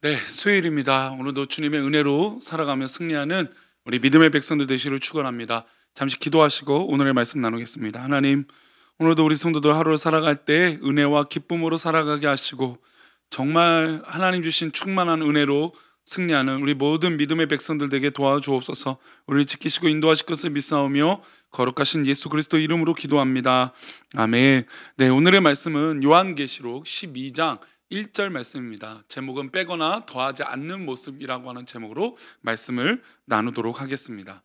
네, 수요일입니다. 오늘도 주님의 은혜로 살아가며 승리하는 우리 믿음의 백성들 되시기를 축원합니다. 잠시 기도하시고 오늘의 말씀 나누겠습니다. 하나님, 오늘도 우리 성도들 하루를 살아갈 때 은혜와 기쁨으로 살아가게 하시고 정말 하나님 주신 충만한 은혜로 승리하는 우리 모든 믿음의 백성들 되게 도와주옵소서. 우리를 지키시고 인도하실 것을 믿사오며 거룩하신 예수 그리스도 이름으로 기도합니다. 아멘. 네, 오늘의 말씀은 요한계시록 12장 1절 말씀입니다. 제목은 빼거나 더하지 않는 모습이라고 하는 제목으로 말씀을 나누도록 하겠습니다.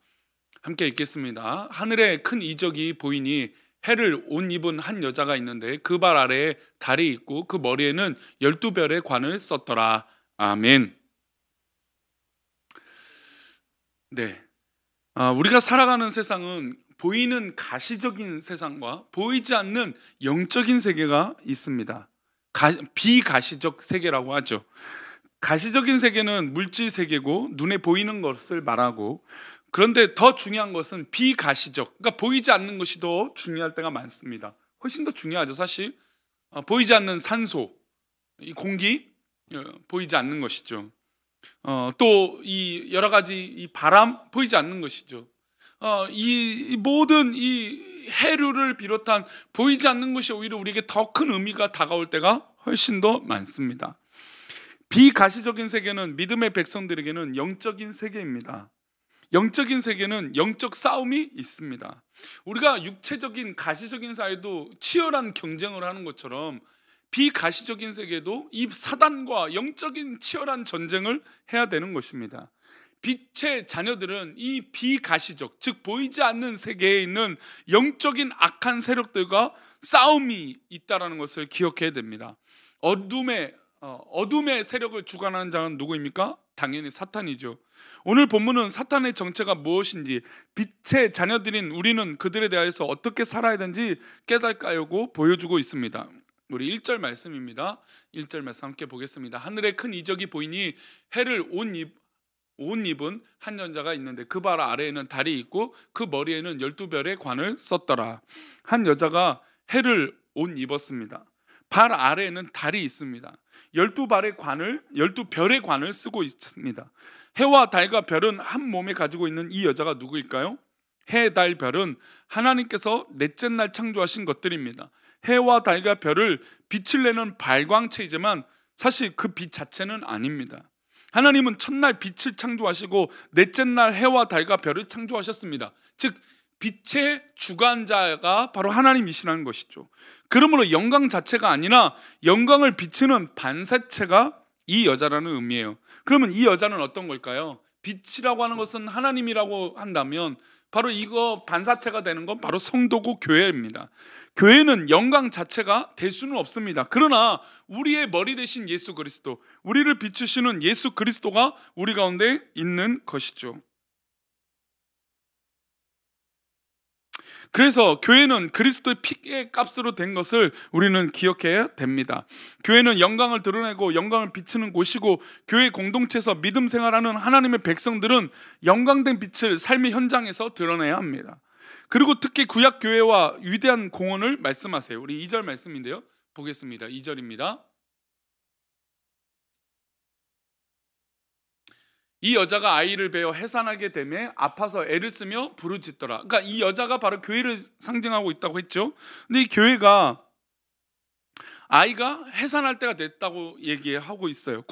함께 읽겠습니다. 하늘에 큰 이적이 보이니 해를 옷 입은 한 여자가 있는데 그 발 아래에 달이 있고 그 머리에는 12별의 관을 썼더라. 아멘. 네, 우리가 살아가는 세상은 보이는 가시적인 세상과 보이지 않는 영적인 세계가 있습니다. 비가시적 세계라고 하죠. 가시적인 세계는 물질 세계고 눈에 보이는 것을 말하고, 그런데 더 중요한 것은 비가시적, 그러니까 보이지 않는 것이 더 중요할 때가 많습니다. 훨씬 더 중요하죠. 사실 보이지 않는 산소, 이 공기, 보이지 않는 것이죠. 또 이 여러 가지 이 바람, 보이지 않는 것이죠. 이 모든 이 해류를 비롯한 보이지 않는 것이 오히려 우리에게 더 큰 의미가 다가올 때가 훨씬 더 많습니다. 비가시적인 세계는 믿음의 백성들에게는 영적인 세계입니다. 영적인 세계는 영적 싸움이 있습니다. 우리가 육체적인 가시적인 사회도 치열한 경쟁을 하는 것처럼 비가시적인 세계도 이 사단과 영적인 치열한 전쟁을 해야 되는 것입니다. 빛의 자녀들은 이 비가시적, 즉 보이지 않는 세계에 있는 영적인 악한 세력들과 싸움이 있다는 것을 기억해야 됩니다. 어둠의 세력을 주관하는 자는 누구입니까? 당연히 사탄이죠. 오늘 본문은 사탄의 정체가 무엇인지, 빛의 자녀들인 우리는 그들에 대해서 어떻게 살아야 되는지 깨달까요고 보여주고 있습니다. 우리 1절 말씀입니다. 1절 말씀 함께 보겠습니다. 하늘에 큰 이적이 보이니 해를 옷 입은 한 여자가 있는데 그 발 아래에는 달이 있고 그 머리에는 12별의 관을 썼더라. 한 여자가 해를 옷 입었습니다. 발 아래에는 달이 있습니다. 12별의 관을 쓰고 있습니다. 해와 달과 별은 한 몸에 가지고 있는 이 여자가 누구일까요? 해, 달, 별은 하나님께서 넷째 날 창조하신 것들입니다. 해와 달과 별을 빛을 내는 발광체이지만 사실 그 빛 자체는 아닙니다. 하나님은 첫날 빛을 창조하시고 넷째 날 해와 달과 별을 창조하셨습니다. 즉 빛의 주관자가 바로 하나님이시라는 것이죠. 그러므로 영광 자체가 아니라 영광을 비추는 반사체가 이 여자라는 의미예요. 그러면 이 여자는 어떤 걸까요? 빛이라고 하는 것은 하나님이라고 한다면 바로 이거 반사체가 되는 건 바로 성도고 교회입니다. 교회는 영광 자체가 될 수는 없습니다. 그러나 우리의 머리 되신 예수 그리스도, 우리를 비추시는 예수 그리스도가 우리 가운데 있는 것이죠. 그래서 교회는 그리스도의 피의 값으로 된 것을 우리는 기억해야 됩니다. 교회는 영광을 드러내고 영광을 비추는 곳이고, 교회 공동체에서 믿음 생활하는 하나님의 백성들은 영광된 빛을 삶의 현장에서 드러내야 합니다. 그리고 특히 구약 교회와 위대한 공헌을 말씀하세요. 우리 2절 말씀인데요, 보겠습니다. 2절입니다. 이 여자가 아이를 베어 해산하게 되매 아파서 애를 쓰며 부르짖더라. 그러니까 이 여자가 바로 교회를 상징하고 있다고 했죠. 근데 이 교회가 아이가 해산할 때가 됐다고 얘기하고 있어요.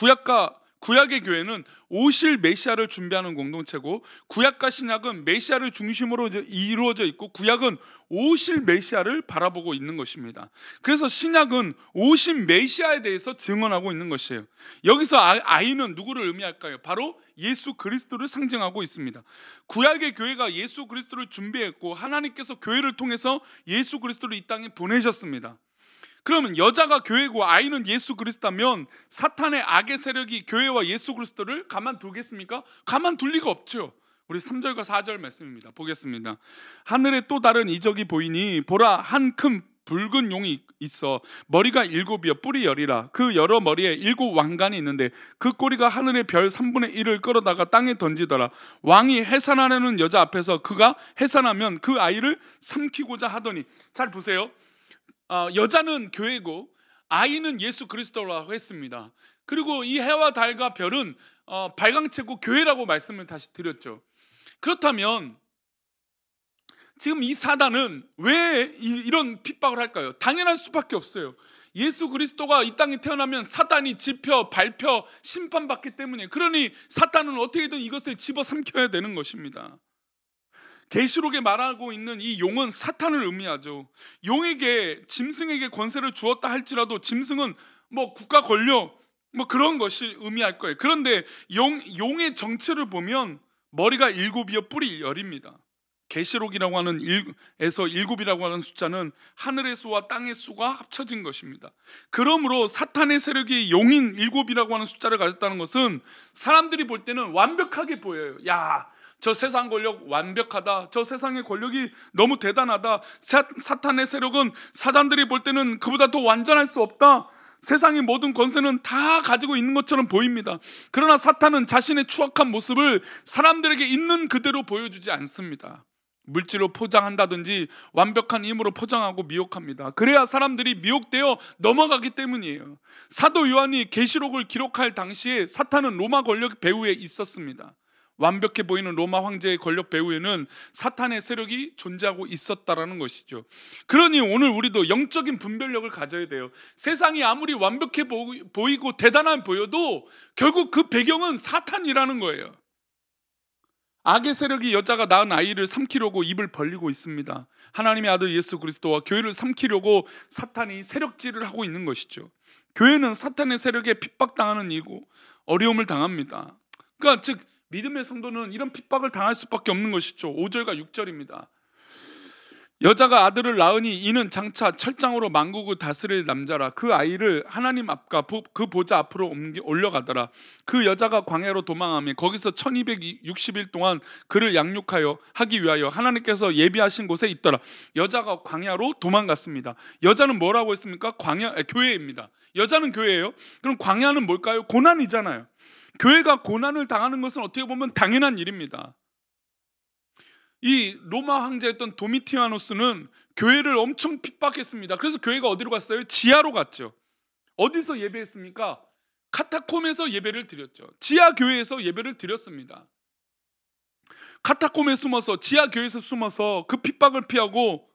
구약의 교회는 오실 메시아를 준비하는 공동체고, 구약과 신약은 메시아를 중심으로 이루어져 있고, 구약은 오실 메시아를 바라보고 있는 것입니다. 그래서 신약은 오신 메시아에 대해서 증언하고 있는 것이에요. 여기서 아이는 누구를 의미할까요? 바로 예수 그리스도를 상징하고 있습니다. 구약의 교회가 예수 그리스도를 준비했고, 하나님께서 교회를 통해서 예수 그리스도를 이 땅에 보내셨습니다. 그러면 여자가 교회고 아이는 예수 그리스도면 사탄의 악의 세력이 교회와 예수 그리스도를 가만두겠습니까? 가만둘 리가 없죠. 우리 3절과 4절 말씀입니다. 보겠습니다. 하늘에 또 다른 이적이 보이니 보라, 한 큰 붉은 용이 있어 머리가 7이요 뿔이 10이라. 그 여러 머리에 7 왕관이 있는데 그 꼬리가 하늘의 별 3분의 1을 끌어다가 땅에 던지더라. 왕이 해산하려는 여자 앞에서 그가 해산하면 그 아이를 삼키고자 하더니, 잘 보세요. 여자는 교회고 아이는 예수 그리스도라고 했습니다. 그리고 이 해와 달과 별은 발광체고 교회라고 말씀을 다시 드렸죠. 그렇다면 지금 이 사단은 왜 이런 핍박을 할까요? 당연할 수밖에 없어요. 예수 그리스도가 이 땅에 태어나면 사단이 밟혀 심판받기 때문에, 그러니 사단은 어떻게든 이것을 집어삼켜야 되는 것입니다. 계시록에 말하고 있는 이 용은 사탄을 의미하죠. 용에게, 짐승에게 권세를 주었다 할지라도 짐승은 뭐 국가 권력 뭐 그런 것이 의미할 거예요. 그런데 용의 정체를 보면 머리가 7이요 뿔이 10입니다. 계시록이라고 하는 에서 7이라고 하는 숫자는 하늘의 수와 땅의 수가 합쳐진 것입니다. 그러므로 사탄의 세력이 용인 7이라고 하는 숫자를 가졌다는 것은 사람들이 볼 때는 완벽하게 보여요. 야, 저 세상 권력 완벽하다, 저 세상의 권력이 너무 대단하다, 사탄의 세력은 사단들이 볼 때는 그보다 더 완전할 수 없다, 세상의 모든 권세는 다 가지고 있는 것처럼 보입니다. 그러나 사탄은 자신의 추악한 모습을 사람들에게 있는 그대로 보여주지 않습니다. 물질로 포장한다든지 완벽한 힘으로 포장하고 미혹합니다. 그래야 사람들이 미혹되어 넘어가기 때문이에요. 사도 요한이 계시록을 기록할 당시에 사탄은 로마 권력 배후에 있었습니다. 완벽해 보이는 로마 황제의 권력 배후에는 사탄의 세력이 존재하고 있었다라는 것이죠. 그러니 오늘 우리도 영적인 분별력을 가져야 돼요. 세상이 아무리 완벽해 보이고 대단한 보여도 결국 그 배경은 사탄이라는 거예요. 악의 세력이 여자가 낳은 아이를 삼키려고 입을 벌리고 있습니다. 하나님의 아들 예수 그리스도와 교회를 삼키려고 사탄이 세력질을 하고 있는 것이죠. 교회는 사탄의 세력에 핍박당하는 이고 어려움을 당합니다. 그러니까 즉 믿음의 성도는 이런 핍박을 당할 수밖에 없는 것이죠. 5절과 6절입니다. 여자가 아들을 낳으니 이는 장차 철장으로 만국을 다스릴 남자라. 그 아이를 하나님 앞과 그 보좌 앞으로 올려가더라. 그 여자가 광야로 도망하며 거기서 1260일 동안 그를 양육하여 하기 위하여 하나님께서 예비하신 곳에 있더라. 여자가 광야로 도망갔습니다. 여자는 뭐라고 했습니까? 교회입니다. 여자는 교회예요. 그럼 광야는 뭘까요? 고난이잖아요. 교회가 고난을 당하는 것은 어떻게 보면 당연한 일입니다. 이 로마 황제였던 도미티아누스는 교회를 엄청 핍박했습니다. 그래서 교회가 어디로 갔어요? 지하로 갔죠. 어디서 예배했습니까? 카타콤에서 예배를 드렸죠. 지하 교회에서 예배를 드렸습니다. 카타콤에 숨어서, 지하 교회에서 숨어서 그 핍박을 피하고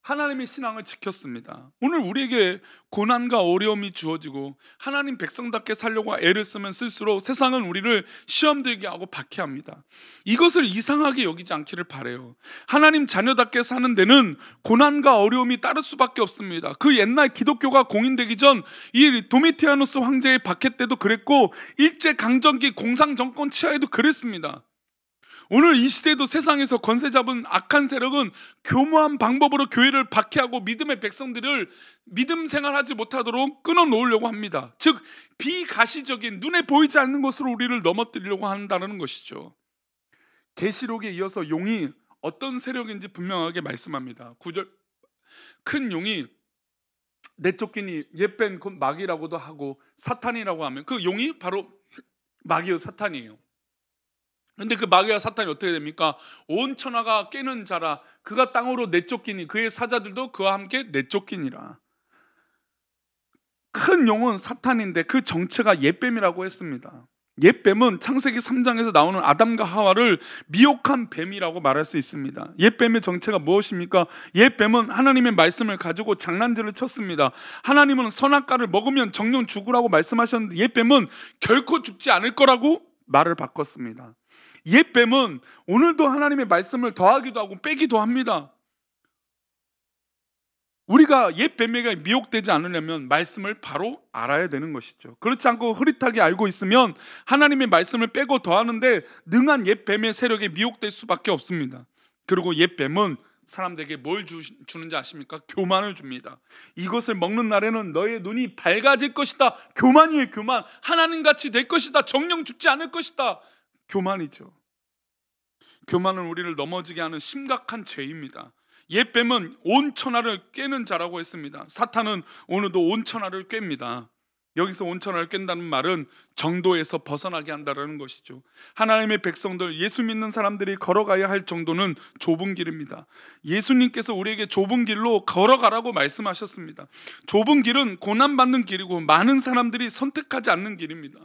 하나님의 신앙을 지켰습니다. 오늘 우리에게 고난과 어려움이 주어지고 하나님 백성답게 살려고 애를 쓰면 쓸수록 세상은 우리를 시험 들게 하고 박해합니다. 이것을 이상하게 여기지 않기를 바라요. 하나님 자녀답게 사는 데는 고난과 어려움이 따를 수밖에 없습니다. 그 옛날 기독교가 공인되기 전 이 도미티아누스 황제의 박해 때도 그랬고 일제강점기 공상정권 치하에도 그랬습니다. 오늘 이 시대에도 세상에서 권세 잡은 악한 세력은 교묘한 방법으로 교회를 박해하고 믿음의 백성들을 믿음 생활하지 못하도록 끊어놓으려고 합니다. 즉 비가시적인, 눈에 보이지 않는 것으로 우리를 넘어뜨리려고 한다는 것이죠. 계시록에 이어서 용이 어떤 세력인지 분명하게 말씀합니다. 9절, 큰 용이 내쫓기니 옛뱀 곧 마귀라고도 하고 사탄이라고 하면 그 용이 바로 마귀와 사탄이에요. 근데 그 마귀와 사탄이 어떻게 됩니까? 온 천하가 깨는 자라. 그가 땅으로 내쫓기니 그의 사자들도 그와 함께 내쫓기니라. 큰 용은 사탄인데 그 정체가 옛뱀이라고 했습니다. 옛뱀은 창세기 3장에서 나오는 아담과 하와를 미혹한 뱀이라고 말할 수 있습니다. 옛뱀의 정체가 무엇입니까? 옛뱀은 하나님의 말씀을 가지고 장난질을 쳤습니다. 하나님은 선악과를 먹으면 정령 죽으라고 말씀하셨는데 옛뱀은 결코 죽지 않을 거라고 말을 바꿨습니다. 옛뱀은 오늘도 하나님의 말씀을 더하기도 하고 빼기도 합니다. 우리가 옛뱀에게 미혹되지 않으려면 말씀을 바로 알아야 되는 것이죠. 그렇지 않고 흐릿하게 알고 있으면 하나님의 말씀을 빼고 더하는데 능한 옛뱀의 세력에 미혹될 수밖에 없습니다. 그리고 옛뱀은 사람들에게 뭘 주는지 아십니까? 교만을 줍니다. 이것을 먹는 날에는 너의 눈이 밝아질 것이다. 교만이에요, 교만. 하나님같이 될 것이다. 정령 죽지 않을 것이다. 교만이죠. 교만은 우리를 넘어지게 하는 심각한 죄입니다. 옛뱀은 온 천하를 꿰는 자라고 했습니다. 사탄은 오늘도 온 천하를 꿰입니다. 여기서 온천을 깬다는 말은 정도에서 벗어나게 한다는 것이죠. 하나님의 백성들, 예수 믿는 사람들이 걸어가야 할 정도는 좁은 길입니다. 예수님께서 우리에게 좁은 길로 걸어가라고 말씀하셨습니다. 좁은 길은 고난받는 길이고 많은 사람들이 선택하지 않는 길입니다.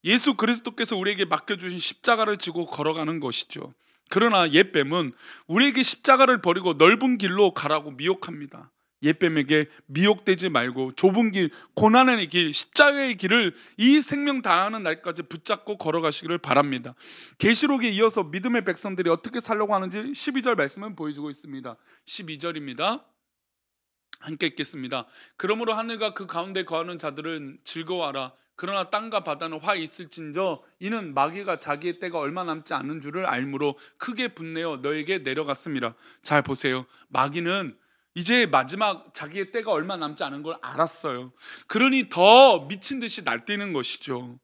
예수 그리스도께서 우리에게 맡겨주신 십자가를 지고 걸어가는 것이죠. 그러나 옛뱀은 우리에게 십자가를 버리고 넓은 길로 가라고 미혹합니다. 옛뱀에게 미혹되지 말고 좁은 길, 고난의 길, 십자가의 길을 이 생명 다하는 날까지 붙잡고 걸어가시기를 바랍니다. 계시록에 이어서 믿음의 백성들이 어떻게 살려고 하는지 12절 말씀은 보여주고 있습니다. 12절입니다. 함께 읽겠습니다. 그러므로 하늘과 그 가운데 거하는 자들은 즐거워하라. 그러나 땅과 바다는 화 있을진저 이는 마귀가 자기의 때가 얼마 남지 않은 줄을 알므로 크게 분내어 너에게 내려갔습니다. 잘 보세요. 마귀는 이제 마지막 자기의 때가 얼마 남지 않은 걸 알았어요. 그러니 더 미친 듯이 날뛰는 것이죠.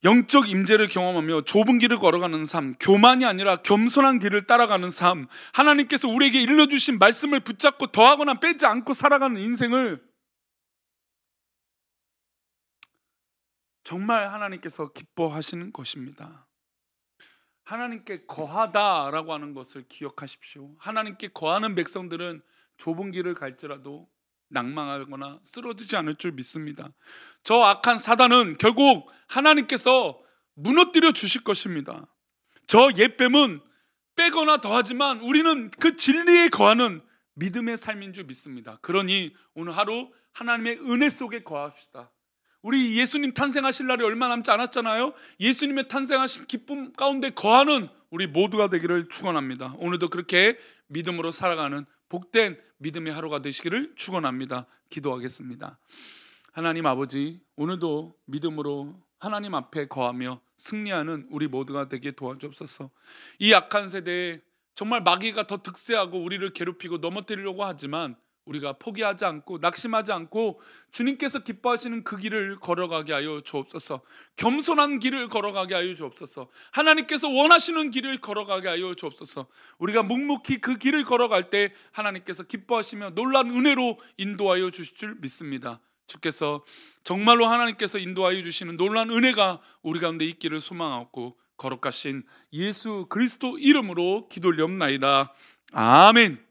영적 임재를 경험하며 좁은 길을 걸어가는 삶, 교만이 아니라 겸손한 길을 따라가는 삶, 하나님께서 우리에게 일러주신 말씀을 붙잡고 더하거나 빼지 않고 살아가는 인생을 정말 하나님께서 기뻐하시는 것입니다. 하나님께 거하다라고 하는 것을 기억하십시오. 하나님께 거하는 백성들은 좁은 길을 갈지라도 낭망하거나 쓰러지지 않을 줄 믿습니다. 저 악한 사단은 결국 하나님께서 무너뜨려 주실 것입니다. 저 옛뱀은 빼거나 더하지만 우리는 그 진리에 거하는 믿음의 삶인 줄 믿습니다. 그러니 오늘 하루 하나님의 은혜 속에 거합시다. 우리 예수님 탄생하실 날이 얼마 남지 않았잖아요. 예수님의 탄생하신 기쁨 가운데 거하는 우리 모두가 되기를 축원합니다. 오늘도 그렇게 믿음으로 살아가는 복된 믿음의 하루가 되시기를 축원합니다. 기도하겠습니다. 하나님 아버지, 오늘도 믿음으로 하나님 앞에 거하며 승리하는 우리 모두가 되게 도와주옵소서. 이 악한 세대에 정말 마귀가 더 득세하고 우리를 괴롭히고 넘어뜨리려고 하지만 우리가 포기하지 않고 낙심하지 않고 주님께서 기뻐하시는 그 길을 걸어가게 하여 주옵소서. 겸손한 길을 걸어가게 하여 주옵소서. 하나님께서 원하시는 길을 걸어가게 하여 주옵소서. 우리가 묵묵히 그 길을 걸어갈 때 하나님께서 기뻐하시며 놀라운 은혜로 인도하여 주실 줄 믿습니다. 주께서 정말로 하나님께서 인도하여 주시는 놀라운 은혜가 우리 가운데 있기를 소망하고 거룩하신 예수 그리스도 이름으로 기도 올리옵나이다. 아멘.